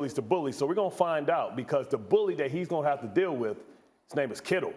bully's the bully. So we're going to find out, because the bully that he's going to have to deal with, his name is Kittle.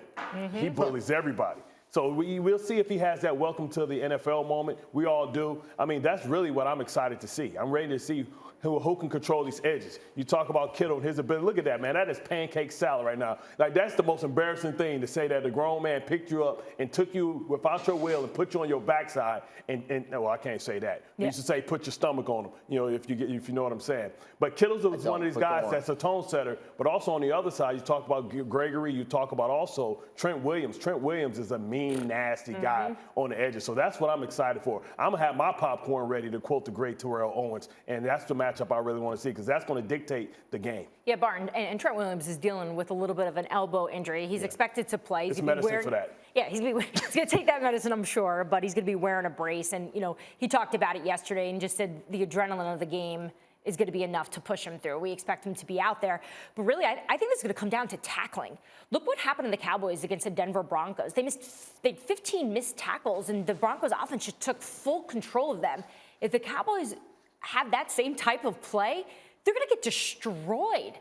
He bullies everybody. So we'll see if he has that welcome to the NFL moment. We all do. I mean, that's really what I'm excited to see. I'm ready to see who can control these edges. You talk about Kittle and his ability. Look at that, man. That is pancake salad right now. Like, that's the most embarrassing thing, to say that a grown man picked you up and took you without your will and put you on your backside. And well, I can't say that. We used to say put your stomach on him, you know, if you know what I'm saying. But Kittle's one of these guys that's a tone setter. But also on the other side, you talk about Gregory. You talk about also Trent Williams. Trent Williams is a mean, nasty guy on the edges. So that's what I'm excited for. I'm going to have my popcorn ready, to quote the great Terrell Owens. And that's the matchup I really want to see, because that's going to dictate the game. Yeah, Barton, and Trent Williams is dealing with a little bit of an elbow injury. He's expected to play. It's medicine for that. Yeah, he's going to take that medicine, I'm sure, but he's going to be wearing a brace. And, you know, he talked about it yesterday and just said the adrenaline of the game is going to be enough to push him through. We expect him to be out there. But really, I think this is going to come down to tackling. Look what happened to the Cowboys against the Denver Broncos. They had 15 missed tackles, and the Broncos offense just took full control of them. If the Cowboys have that same type of play, they're going to get destroyed.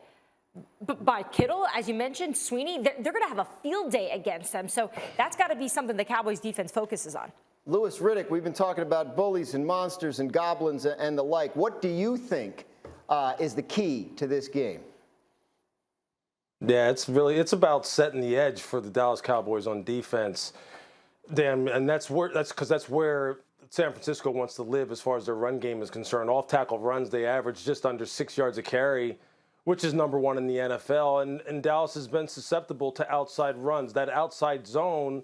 But by Kittle, as you mentioned, Sweeney, they're going to have a field day against them. So that's got to be something the Cowboys defense focuses on. Louis Riddick, we've been talking about bullies and monsters and goblins and the like. What do you think is the key to this game? Yeah, it's about setting the edge for the Dallas Cowboys on defense, Dan, and that's where San Francisco wants to live as far as their run game is concerned. Off-tackle runs, they average just under 6 yards a carry, which is number one in the NFL. And Dallas has been susceptible to outside runs. That outside zone,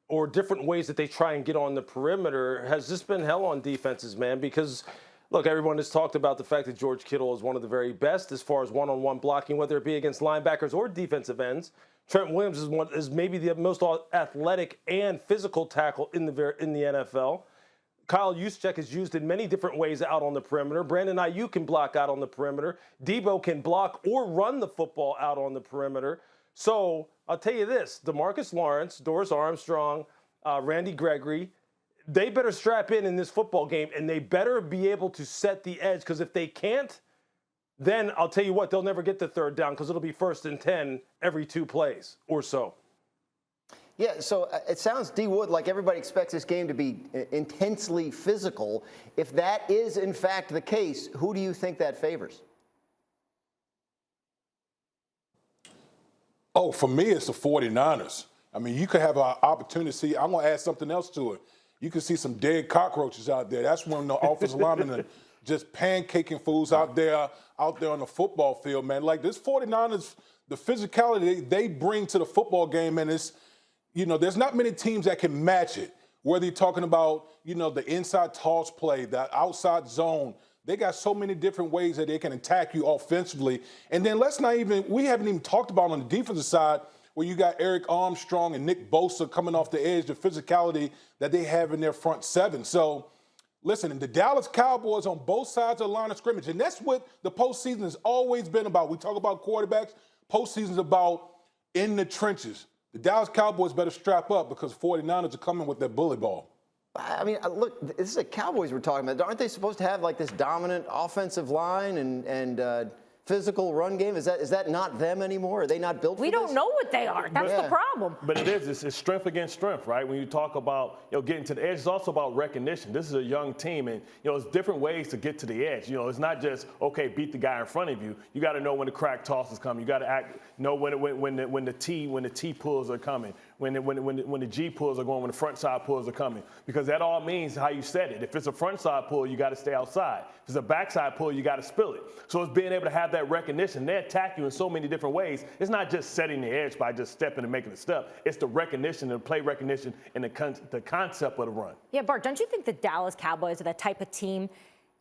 or different ways that they try and get on the perimeter, has just been hell on defenses, man, because, look, everyone has talked about the fact that George Kittle is one of the very best as far as one-on-one blocking, whether it be against linebackers or defensive ends. Trent Williams is maybe the most athletic and physical tackle in the NFL. Kyle Juszczyk is used in many different ways out on the perimeter. Brandon Ayuk can block out on the perimeter. Debo can block or run the football out on the perimeter. So I'll tell you this, DeMarcus Lawrence, Doris Armstrong, Randy Gregory, they better strap in this football game, and they better be able to set the edge, because if they can't, then I'll tell you what, they'll never get the third down, because it'll be 1st and 10 every 2 plays or so. Yeah, so it sounds, D. Wood, like everybody expects this game to be intensely physical. If that is, in fact, the case, who do you think that favors? Oh, for me, it's the 49ers. I mean, you could have an opportunity to see. I'm going to add something else to it. You can see some dead cockroaches out there. That's when the offensive linemen are just pancaking fools out there on the football field, man. Like, this 49ers, the physicality they bring to the football game, and it's, you know, there's not many teams that can match it. Whether you're talking about, you know, the inside toss play, the outside zone, they got so many different ways that they can attack you offensively. And then we haven't even talked about on the defensive side, where you got Eric Armstrong and Nick Bosa coming off the edge, the physicality that they have in their front seven. So, listen, the Dallas Cowboys on both sides of the line of scrimmage, and that's what the postseason has always been about. We talk about quarterbacks. Postseason is about in the trenches. The Dallas Cowboys better strap up, because 49ers are coming with that bully ball. I mean, look, this is the Cowboys we're talking about. Aren't they supposed to have like this dominant offensive line and physical run game? Is that not them anymore? Are they not built for this? We don't know what they are. That's the problem. But it's strength against strength, right? When you talk about, you know, getting to the edge, it's also about recognition. This is a young team, and, you know, it's different ways to get to the edge. You know, it's not just, okay, beat the guy in front of you. You got to know when the crack tosses come. You got to know when the T pulls are coming, when the G pulls are going, when the front side pulls are coming, because that all means how you set it. If it's a front side pull, you got to stay outside. If it's a backside pull, you got to spill it. So it's being able to have that recognition. They attack you in so many different ways. It's not just setting the edge by just stepping and making a step. It's the recognition, the play recognition, and the concept of the run. Yeah, Bart, don't you think the Dallas Cowboys are that type of team?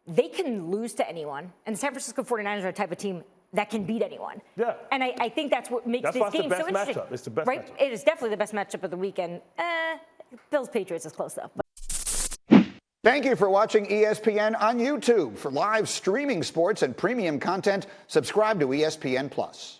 They can lose to anyone, and the San Francisco 49ers are a type of team that can beat anyone. Yeah. And I think that's what makes this game so interesting. Matchup. It's the best right? matchup. It is definitely the best matchup of the weekend. Bills-Patriots is close, though. Thank you for watching ESPN on YouTube. For live streaming sports and premium content, subscribe to ESPN+.